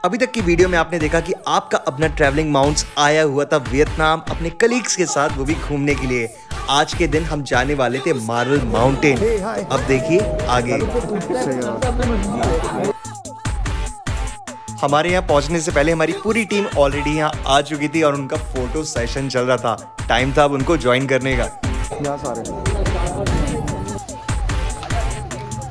अभी तक की वीडियो में आपने देखा कि आपका अपना ट्रैवलिंग माउंट्स आया हुआ था वियतनाम अपने कलीग्स के साथ, वो भी घूमने के लिए। आज के दिन हम जाने वाले थे मार्बल माउंटेन। अब देखिए आगे। हमारे यहाँ पहुंचने से पहले हमारी पूरी टीम ऑलरेडी यहाँ आ चुकी थी और उनका फोटो सेशन चल रहा था। टाइम था अब उनको ज्वाइन करने का।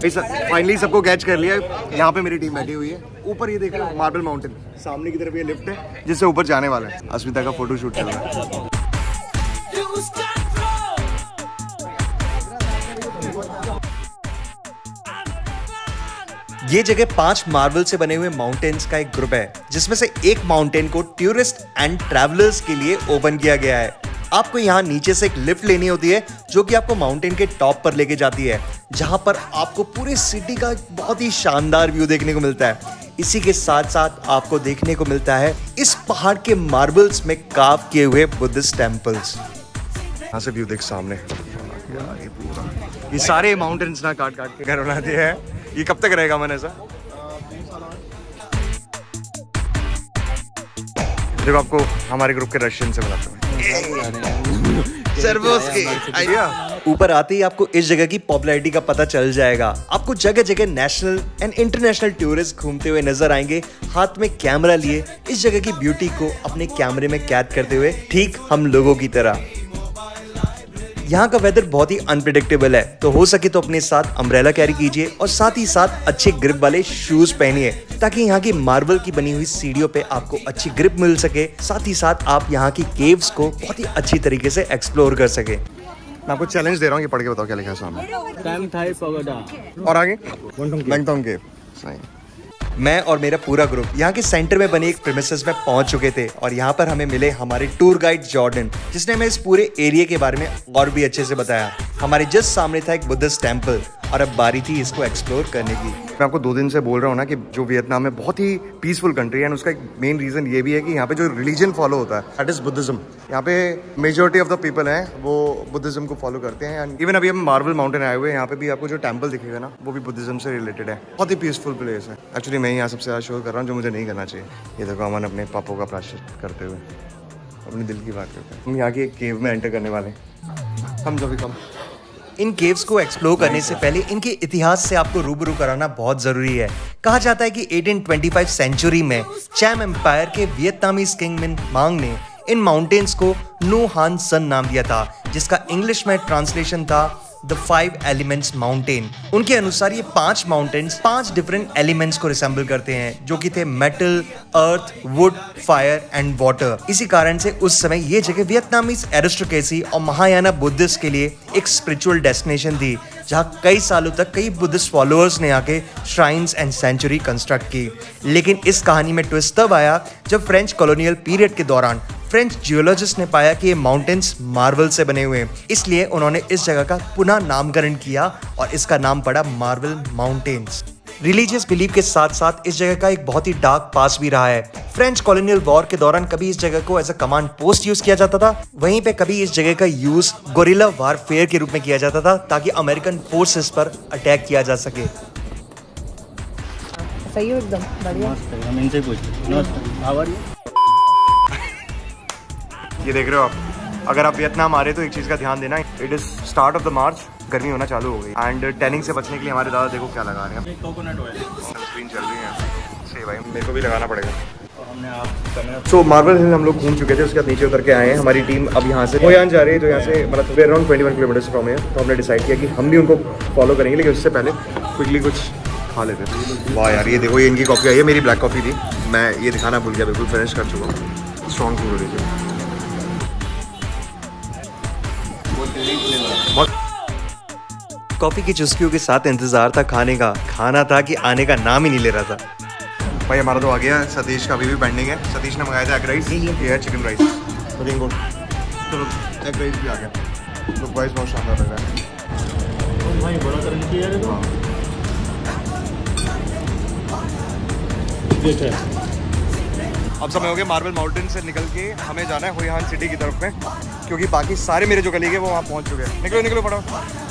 फाइनली सबको कैच कर लिया। यहाँ पे मेरी टीम बैठी हुई है। ऊपर ये देख रहे हो मार्बल माउंटेन, सामने की तरफ ये लिफ्ट है जिससे ऊपर जाने वाला है। अस्मिता का फोटो शूट चल रहा है। ये जगह 5 मार्बल से बने हुए माउंटेन्स का एक ग्रुप है, जिसमें से एक माउंटेन को टूरिस्ट एंड ट्रैवलर्स के लिए ओपन किया गया है। आपको यहाँ नीचे से एक लिफ्ट लेनी होती है जो कि आपको माउंटेन के टॉप पर लेके जाती है, जहां पर आपको पूरे सिटी का बहुत ही शानदार व्यू देखने को मिलता है। इसी के साथ साथ आपको देखने को मिलता है इस पहाड़ के मार्बल्स में कार्व किए हुए बुद्धिस्ट टेम्पल्स। यहाँ से व्यू देख सामने, ये सारे माउंटेन्स ना काट काट के घर बनाते हैं। ये कब तक रहेगा मन ऐसा? देखो आपको हमारे ग्रुप के रशियन से मिलाते हैं। ऊपर आते ही आपको इस जगह की पॉपुलैरिटी का पता चल जाएगा। आपको जगह जगह नेशनल एंड इंटरनेशनल टूरिस्ट घूमते हुए नजर आएंगे, हाथ में कैमरा लिए इस जगह की ब्यूटी को अपने कैमरे में कैद करते हुए, ठीक हम लोगों की तरह। यहाँ का वेदर बहुत ही अनप्रेडिक्टेबल है, तो हो सके तो अपने साथ अम्ब्रेला कैरी कीजिए और साथ ही साथ अच्छे ग्रिप वाले शूज पहनिए, ताकि यहाँ की मार्बल की बनी हुई सीढ़ियों पे आपको अच्छी ग्रिप मिल सके। साथ ही साथ आप यहाँ की केव्स को बहुत ही अच्छी तरीके से एक्सप्लोर कर सके। मैं आपको चैलेंज दे रहा हूँ, ये पढ़ के बताओ क्या लिखा है सामने। और आगे मैंगथोंग केव। मैं और मेरा पूरा ग्रुप यहाँ के सेंटर में बने एक प्रीमिसेस में पहुंच चुके थे और यहाँ पर हमें मिले हमारे टूर गाइड जॉर्डन, जिसने हमें इस पूरे एरिया के बारे में और भी अच्छे से बताया। हमारे जस्ट सामने था एक बुद्धिस्ट टेम्पल और अब बारी थी इसको एक्सप्लोर करने की। मैं आपको 2 दिन से बोल रहा हूँ ना कि जो वियतनाम में बहुत ही पीसफुल कंट्री है, उसका एक मेन रीजन ये भी है कि यहाँ पे जो रिलीजन फॉलो होता है दैट इज बुद्धिज्म। यहाँ पे मेजोरिटी ऑफ द पीपल हैं वो बुद्धिज्म को फॉलो करते हैं। एंड इवन अभी हम मार्बल माउंटेन आए हुए हैं, यहाँ पे भी आपको जो टेम्पल दिखेगा ना वो भी बुद्धिज्म से रिलेटेड है। बहुत ही पीसफुल प्लेस है। एक्चुअली मैं यहाँ सबसे ज़्यादा शो कर रहा हूँ जो मुझे नहीं करना चाहिए। ये देखो अमन अपने पापों का प्रायश्चित करते हुए अपने दिल की बात करते हैं। हम यहाँ की एक केव में एंटर करने वाले हैं। हम जो भी कम इन केव्स को एक्सप्लोर करने से पहले इनके इतिहास से आपको रूबरू कराना बहुत जरूरी है। कहा जाता है कि 1825 सेंचुरी में चैम एम्पायर के वियतनामीज किंग मिन मांग ने इन माउंटेन्स को नो हान सन नाम दिया था, जिसका इंग्लिश में ट्रांसलेशन था द 5 एलिमेंट्स माउंटेन। उनके अनुसार ये 5 माउंटेन्स 5 डिफरेंट एलिमेंट्स को रिसेंबल करते हैं, जो कि थे metal, earth, would, fire and water. इसी कारण से उस समय ये जगह वियतनामीज एरिस्टोक्रेसी और महायाना बुद्धिस्ट के लिए एक स्पिरिचुअल डेस्टिनेशन थी, जहाँ कई सालों तक कई बुद्धिस्ट फॉलोअर्स ने आके श्राइन्स एंड सेंचुरी कंस्ट्रक्ट की। लेकिन इस कहानी में ट्विस्ट तब आया जब फ्रेंच कॉलोनियल पीरियड के दौरान फ्रेंच जियोलॉजिस्ट ने पाया कि ये माउंटेन्स मार्बल से बने हुए हैं, इसलिए उन्होंने इस जगह का पुनः नामकरण किया और इसका नाम पड़ा मार्बल माउंटेन्स। रिलीजियस बिलीफ के साथ साथ इस जगह का एक बहुत ही डार्क पास भी रहा है। फ्रेंच कॉलोनियल वॉर के दौरान कभी इस जगह को as a command post use किया जाता था, वहीं पे कभी इस जगह का यूज गोरिल्ला वारफेयर के रूप में किया जाता था, ताकि अमेरिकन फोर्सेस पर अटैक किया जा सके। सही हो एकदम बढ़िया। हम इनसे पूछते ये देख रहे हो आप, अगर आप वियतनाम आ रहे तो एक चीज़ का ध्यान देना, it is start of the March, गर्मी होना चालू हो गई एंड टैनिंग से बचने के लिए हमारे दादा देखो क्या लगा रहे हैं। कोकोनट ऑयल सनस्क्रीन चल रही है। सही भाई, मेरे को भी लगाना पड़ेगा। सो मार्बल हिल हम लोग घूम चुके थे, उसके बाद नीचे उतर के आए हैं। हमारी टीम अब यहाँ से होयान जा रही है, जो यहाँ से मतलब अराउंड 21 किलोमीटर फ्रॉम है। तो हमने डिसाइड किया कि हम भी उनको फॉलो करेंगे, लेकिन उससे पहले क्विकली कुछ खा लेते हैं। वाह यार, ये देखो ये इनकी कॉफ़ी आई है, मेरी ब्लैक कॉफ़ी थी, मैं ये दिखाना भूल गया, बिल्कुल फिनिश कर चुका हूँ। स्ट्रॉन्ग फूड हो रही थी। कॉफी की चुस्कियों के साथ इंतजार था खाने का, खाना था कि आने का नाम ही नहीं ले रहा था। भाई हमारा तो आ गया, सतीश का अभी भी पेंडिंग है। सतीश ने मंगाया था एग राइस, ये है चिकन राइस। चलो एग राइस भी आ गया, तो वाइस बहुत शानदार लग रहा है भाई। बड़ा तरह की है तो अब समय हो गया मार्बल माउंटेन से निकल के हमें जाना है हुई हान सिटी की तरफ में, क्योंकि बाकी सारे मेरे जो कलीग हैं वो वहाँ पहुँच चुके हैं। निकलो निकलो फटाफट।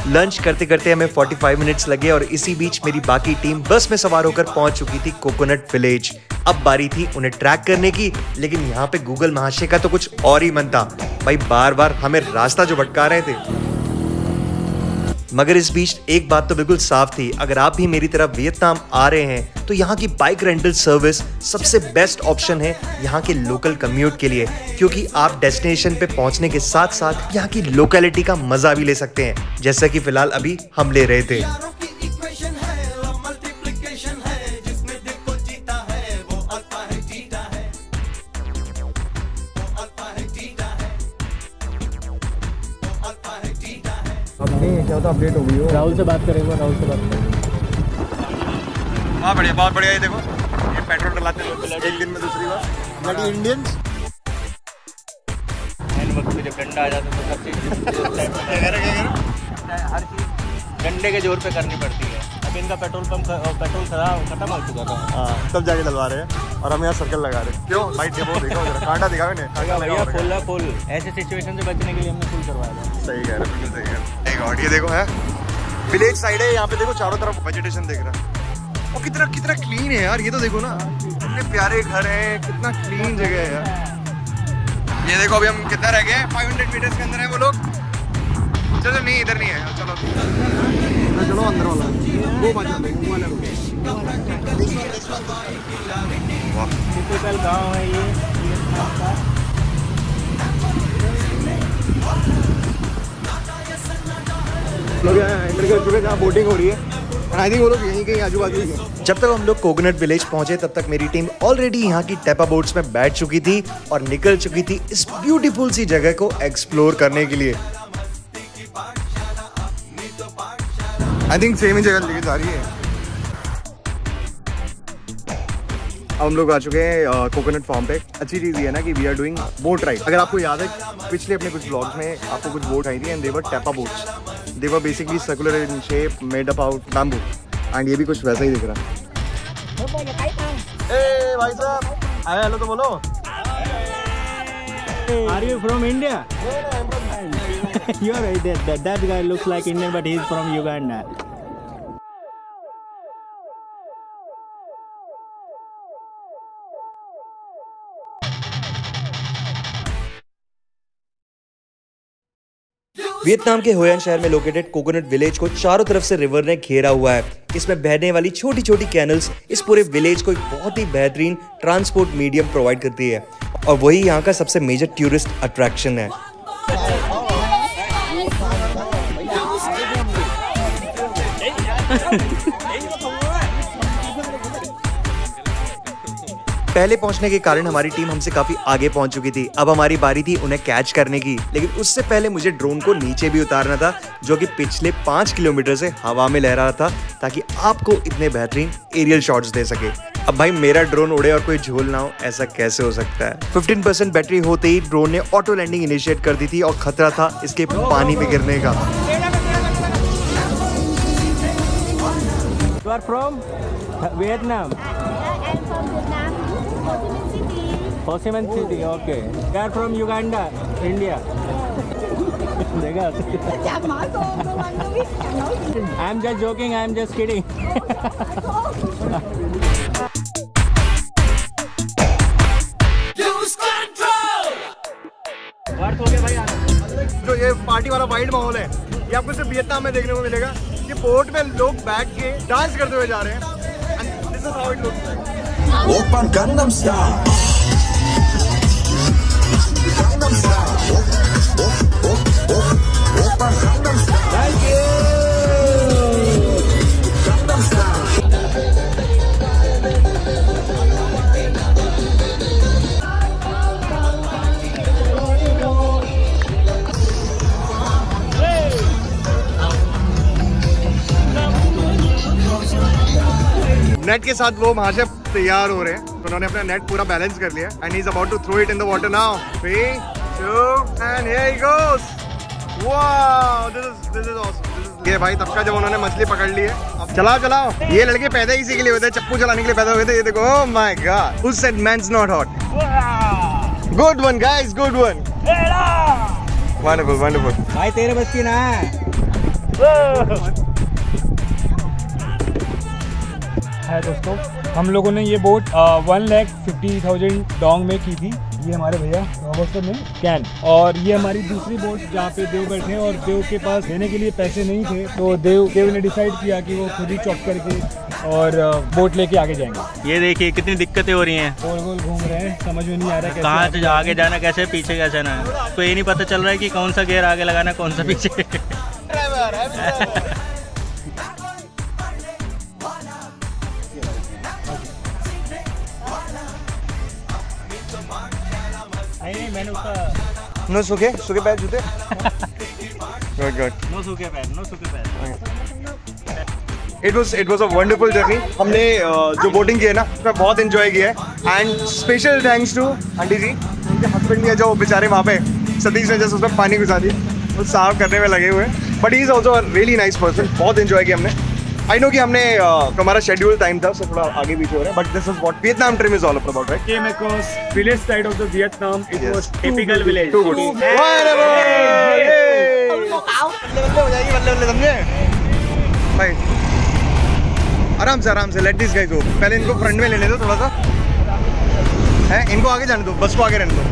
लंच करते करते हमें 45 मिनट्स लगे और इसी बीच मेरी बाकी टीम बस में सवार होकर पहुंच चुकी थी कोकोनट विलेज। अब बारी थी उन्हें ट्रैक करने की, लेकिन यहाँ पे गूगल महाशय का तो कुछ और ही मन था भाई, बार बार हमें रास्ता जो भटका रहे थे। मगर इस बीच एक बात तो बिल्कुल साफ थी, अगर आप भी मेरी तरफ वियतनाम आ रहे हैं तो यहाँ की बाइक रेंटल सर्विस सबसे बेस्ट ऑप्शन है यहाँ के लोकल कम्यूट के लिए, क्योंकि आप डेस्टिनेशन पे पहुँचने के साथ साथ यहाँ की लोकेलिटी का मजा भी ले सकते हैं, जैसा कि फिलहाल अभी हम ले रहे थे। क्या होता अपडेट हो गई हो, राहुल से बात करेंगे, राहुल से बात करेंगे। हाँ बढ़िया, बहुत बढ़िया। ये देखो ये पेट्रोल डलाते हैं एक दिन में दूसरी बार, ब्लडी इंडियंस। वक्त में जब डंडा आ जाता है तो सब चीज़ हर चीज़ डंडे के जोर पे करनी पड़ती है। अब इनका पेट्रोल खत्म हो चुका था, हाँ तब जाके डलवा रहे हैं और हम यहाँ सर्कल लगा रहे हैं। क्यों भाई देखो कांटा दिखा भैया, फुल ऐसे सिचुएशन से बचने के लिए हमने फुल करवाया था। सही कह रहे हैं, सही कह रहे हैं। ये देखो है विलेज साइड है, यहाँ पे देखो चारों तरफ वेजिटेशन दिख रहा है और कितना क्लीन है यार। ये तो देखो ना, कितने प्यारे घर हैं, कितना क्लीन जगह है यार। ये देखो अभी हम कितना रह गए, 500 मीटर्स के अंदर है वो लोग। चलो नहीं, इधर नहीं है, चलो अंदर वाला वो वाला टिपिकल गाँव है ये। लोग इंटर के चुके जहाँ बोटिंग हो रही है, आई थिंक वो लोग यहीं कहीं आजू बाजू ही हैं। जब तक हम लोग कोकोनट विलेज पहुंचे तब तक मेरी टीम ऑलरेडी यहाँ की टेपा बोट्स में बैठ चुकी थी और निकल चुकी थी इस ब्यूटीफुल सी जगह को एक्सप्लोर करने के लिए। आई थिंक सेम ही जगह लेके जा रही है। अब हम लोग आ चुके हैं कोकोनट फार्म पे। अच्छी चीज़ ये है ना कि we are doing boat ride. अगर आपको याद है पिछले अपने कुछ ब्लॉग्स में आपको कुछ बोट आई थी एंड दे वर टेपा boats. They were basically circular in shape, made up out bamboo, and ये भी कुछ वैसा ही दिख रहा है। ए भाई साहब, आए हेलो तो बोलो। Are you from India? You are right. That guy looks like Indian, but he is from Uganda. Vietnam के होयन शहर में लोकेटेड कोकोनट विलेज को चारों तरफ से रिवर ने घेरा हुआ है। इसमें बहने वाली छोटी छोटी कैनल्स इस पूरे विलेज को एक बहुत ही बेहतरीन ट्रांसपोर्ट मीडियम प्रोवाइड करती है और वही यहाँ का सबसे मेजर टूरिस्ट अट्रैक्शन है। पहले पहुंचने के कारण हमारी टीम हमसे काफी आगे पहुंच चुकी थी। अब हमारी बारी थी उन्हें कैच करने की, लेकिन उससे पहले मुझे ड्रोन को नीचे भी उतारना था, जो कि पिछले 5 किलोमीटर से हवा में लहरा रहा था, ताकि आपको इतने बेहतरीन एरियल शॉट्स दे सके। अब भाई मेरा ड्रोन उड़े और कोई झोल ना हो, ऐसा कैसे हो सकता है। 15% बैटरी होते ही ड्रोन ने ऑटो लैंडिंग इनिशिएट कर दी थी और खतरा था इसके पानी में गिरने का। You are from Vietnam? I'm from Vietnam, Ho Chi Minh City. Ho Chi Minh City, okay. You are from Uganda, India. Chào hỏi cô anh có biết chào nói gì? I'm just joking, I'm just kidding. Lose control. Worth हो गया भाई। जो ये party वाला wide माहौल है, ये आपको सिर्फ वियतनाम में देखने को मिलेगा। ये बोट में लोग बैठ के डांस करते हुए जा रहे हैं। And this is how it looks like. Oppan Gangnam Style. Gangnam Style. Oppan Gangnam Style. Thank you. Gangnam Style. Net के साथ वो महाशय तैयार हो रहे हैं, तो उन्होंने अपना नेट पूरा बैलेंस कर लिया and he is about to throw it in the water now. 3, 2 and here he goes. Wow, this is awesome. ये भाई तब का जब उन्होंने मछली पकड़ ली है। अब चलाओ। ये लड़के पैदा इसी के लिए हुए थे, चप्पू चलाने के लिए पैदा हुए थे। ये देखो, oh my god, who said man's not hot? Good one guys, good one. Wonderful. भाई तेरे बस की ना है। है दोस्तों, हम लोगों ने ये बोट 1,50,000 डोंग में की थी। ये हमारे भैया रॉबर्टसन ने कैन, और ये हमारी दूसरी बोट जहाँ पे देव बैठे हैं, और देव के पास देने के लिए पैसे नहीं थे, तो देव ने डिसाइड किया कि वो खुद ही चॉप करके और बोट लेके आगे जाएंगे। ये देखिए कितनी दिक्कतें हो रही हैं, गोल गोल घूम रहे हैं, समझ में नहीं आ रहा है कहाँ से आगे जाना, कैसे पीछे कैसे जाना है। तो ये नहीं पता चल रहा है कि कौन सा गियर आगे लगाना, कौन सा पीछे। नहीं, मैंने उसका नो सूखे पैर जूते। Good good. नो सूखे पैर, नो सूखे पैर। It was a wonderful journey. हमने जो बोटिंग की है ना, उसमें बहुत एंजॉय किया है, and special thanks to aunty ji, उनके हस्बैंड ने जो बेचारे वहाँ पे सतीश ने जैसे उसमें पानी घुसा दिया, वो साफ करने में लगे हुए हैं, but he is also really nice person. बहुत एंजॉय किया हमने। आई नो कि हमने हमारा शेड्यूल टाइम था, उससे थोड़ा आगे पीछे हो रहा है, but this is what Vietnam trip is all about, right? Came across village side of the Vietnam. It Yes. was typical village. Too good. भाई आराम से लेट दिस गाइस गो। पहले इनको फ्रंट में लेने दो थोड़ा सा, है इनको आगे जाने दो, बस को आगे रहने दो।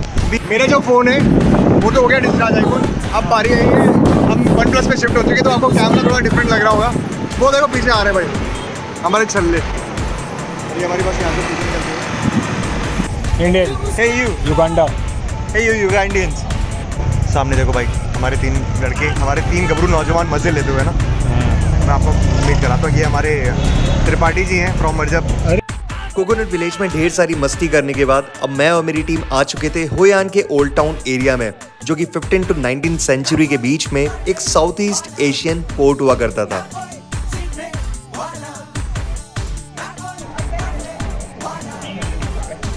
मेरा जो फोन है वो तो हो गया डिस्चार्ज आईफोन। अब बारी आई है, हम OnePlus पे शिफ्ट हो चुके, तो आपको कैमरा थोड़ा डिफरेंट लग रहा होगा। वो देखो पीछे आ रहे भाई हमारे छल्ले, ये हमारी बस यहाँ से पीछे निकलती है। Indian. Hey you Uganda. Hey you Indians. सामने देखो भाई हमारे 3 लड़के, हमारे 3 गबरू नौजवान मजे लेते हुए ना। मैं आपको मीट कराता हूँ, ये हमारे त्रिपाठी जी हैं फ्रॉम मरजब। कोकोनट विलेज में ढेर सारी मस्ती करने के बाद अब मैं और मेरी टीम आ चुके थे होयान के ओल्ड टाउन एरिया में, जो कि 15 to 19 सेंचुरी के बीच में एक साउथ ईस्ट एशियन पोर्ट हुआ करता था।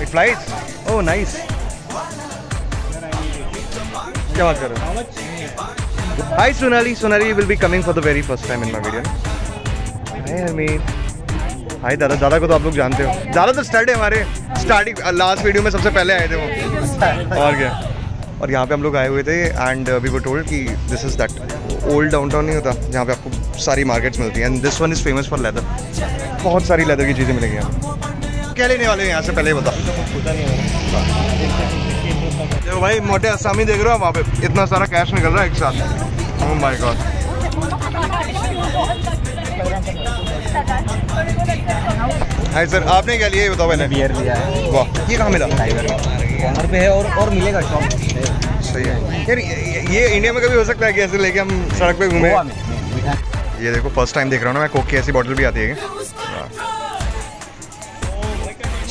It flies? Oh, nice. क्या बात कर रहे हो? Hi Sonali. Sonali will be coming for the very first time in my video. Hi Harmeet. Hi दादा को तो आप लोग जानते हो। दादा तो स्टार्ट है हमारे स्टार्टिंग लास्ट वीडियो में सबसे पहले आए थे वो। और क्या? और यहाँ पे हम लोग आए हुए थे एंड वी वर टोल्ड कि this is that old downtown नहीं होता जहाँ पे आपको सारी मार्केट्स मिलती हैं, and this one is famous for leather. बहुत सारी लेदर की चीज़ें मिलेंगी यहाँ। क्या लेने वाले हैं यहाँ से पहले बता। देखो भाई मोटे आसामी देख रहे हो वहाँ पे इतना सारा कैश निकल रहा है एक साथ। ओह माय गॉड। हाय सर, आपने क्या लिया ये बताओ पहले। बियर लिया है। वाह, ये कहाँ मिला? कॉर्नर पे है और मिलेगा शॉप। सही है यार। ये इंडिया में कभी हो सकता है कि ऐसे लेके हम सड़क पे घूमे? ये देखो फर्स्ट टाइम देख रहा हूँ ना मैं, कोक की ऐसी बॉटल भी आती है।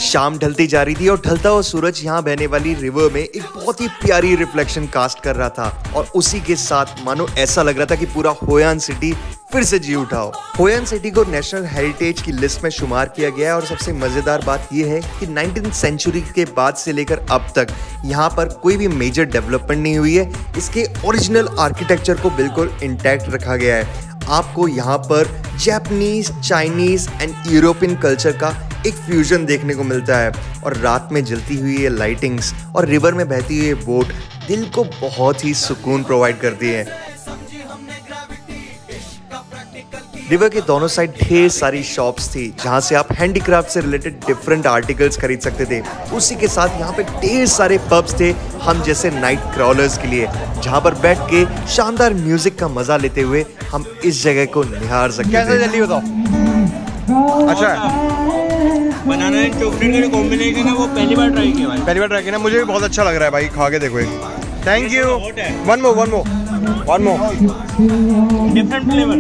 शाम ढलती जा रही थी और ढलता हुआ सूरज यहाँ बहने वाली रिवर में एक बहुत ही प्यारी रिफ्लेक्शन कास्ट कर रहा था, और उसी के साथ मानो ऐसा लग रहा था कि पूरा होयान सिटी फिर से जी उठा हो। होयान सिटी को नेशनल हेरिटेज की लिस्ट में शुमार किया गया है, और सबसे मजेदार बात यह है कि 19th सेंचुरी के बाद से लेकर अब तक यहाँ पर कोई भी मेजर डेवलपमेंट नहीं हुई है। इसके ओरिजिनल आर्किटेक्चर को बिल्कुल इंटैक्ट रखा गया है। आपको यहाँ पर Japanese, Chinese and European culture का एक फ्यूजन देखने को मिलता है, और रात में जलती हुई ये लाइटिंग्स और रिवर में बहती हुई ये बोट दिल को बहुत ही सुकून प्रोवाइड करती है। रिवर के दोनों साइड ढेर सारी शॉप्स थी जहां से आप हैंडीक्राफ्ट से रिलेटेड डिफरेंट आर्टिकल्स खरीद सकते थे। उसी के साथ यहाँ पे ढेर सारे पब्स थे हम जैसे नाइट क्रॉलर्स के लिए, जहां पर बैठ के शानदार म्यूजिक का मजा लेते हुए हम इस जगह को निहार सकते थे। कैसे जल्दी बताओ। अच्छा, बनाना एंड चॉकलेट का जो कॉम्बिनेशन है वो पहली बार ट्राई किया भाई। पहली बार ट्राई किया ना, मुझे भी बहुत अच्छा लग रहा है भाई, खा के देखो एक। Thank you. One more different flavour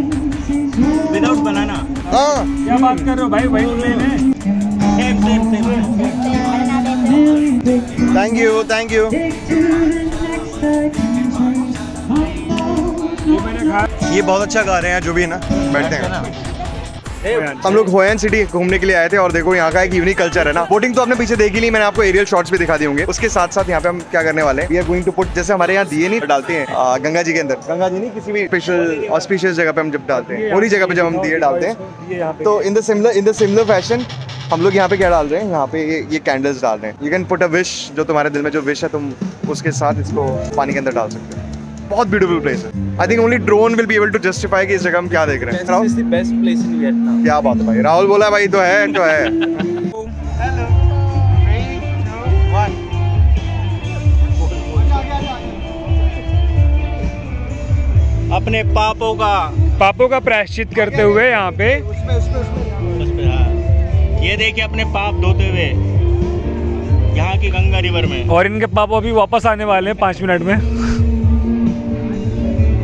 without banana. हाँ, क्या बात कर रहे हो भाई, वही प्लेन है। Thank you. ये बहुत अच्छा गा रहे हैं जो भी है ना, बैठते हैं। हम लोग होयान सिटी घूमने के लिए आए थे, और देखो यहाँ का एक यूनिक कल्चर है ना। बोटिंग तो आपने पीछे देखी ली, मैंने आपको एरियल शॉट्स भी दिखा दिए होंगे। उसके साथ साथ यहाँ पे हम क्या करने वाले हैं, we are going to put, जैसे हमारे यहाँ दिए नहीं डालते हैं गंगा जी के अंदर, गंगा जी नहीं किसी भी स्पेशल ऑस्पिशियस जगह पे हम जब डालते हैं, पूरी जगह पे जब हम दिए डालते हैं, तो इन द सिमिलर फैशन हम लोग यहाँ पे क्या डाल रहे हैं, यहाँ पे ये कैंडल्स डाल रहे हैं। You can put a wish, जो तुम्हारे दिल में जो विश है तुम उसके साथ इसको पानी के अंदर डाल सकते हो। बहुत ब्यूटीफुल प्लेस है। I think only drone will be able to justify कि इस जगह हम क्या देख रहे हैं। Rahul, This is the best place in Vietnam. क्या बात है भाई, राहुल बोला भाई तो है तो है। Hello. 3, 2, 1. अपने पापों का प्रायश्चित करते हुए यहाँ पे ये देखिए अपने पाप धोते हुए यहाँ की गंगा रिवर में। और इनके पापा अभी वापस आने वाले हैं 5 मिनट में।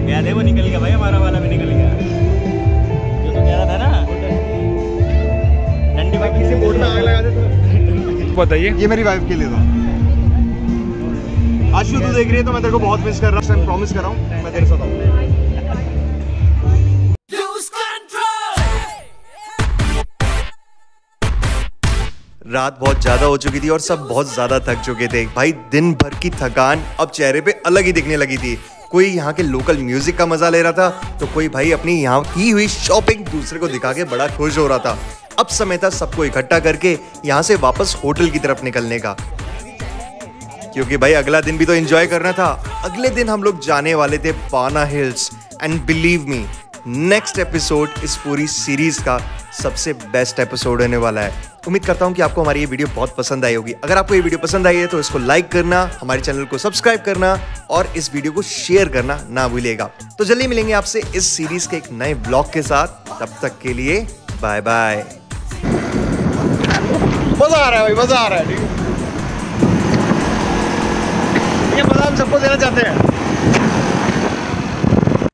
गया देखो निकल गया भाई, हमारा वाला भी निकल गया जो तो कह रहा था ना। डंडी बाकी से बोर्ड में आग लगा दे। बताइए, ये मेरी वाइफ के लिए था। आशु तू देख रही है तो मैं तेरे को बहुत मिस कर रहा हूँ, प्रॉमिस कर रहा हूँ मैं तेरे साथ आऊंगा। रात बहुत ज्यादा हो चुकी थी और सब बहुत ज्यादा थक चुके थे भाई। दिन भर की थकान अब चेहरे पे अलग ही दिखने लगी थी। कोई यहाँ के लोकल म्यूजिक का मजा ले रहा था तो कोई भाई अपनी यहाँ की हुई शॉपिंग दूसरे को दिखा के बड़ा खुश हो रहा था। अब समय था सबको इकट्ठा करके यहाँ से वापस होटल की तरफ निकलने का, क्योंकि भाई अगला दिन भी तो एंजॉय करना था। अगले दिन हम लोग जाने वाले थे पाना hills and believe me next episode इस पूरी सीरीज का सबसे बेस्ट एपिसोड होने वाला है। उम्मीद करता हूं कि आपको हमारी ये वीडियो बहुत पसंद आई होगी। अगर आपको ये वीडियो पसंद आई है तो इसको लाइक करना, हमारे चैनल को सब्सक्राइब करना और इस वीडियो को शेयर करना ना भूलिएगा। तो जल्दी मिलेंगे आपसे इस सीरीज के एक नए ब्लॉग के साथ। तब तक के लिए बाय बाय। मजा आ रहा है भाई, मजा आ रहा है। ये मजा हम सबको देना चाहते हैं।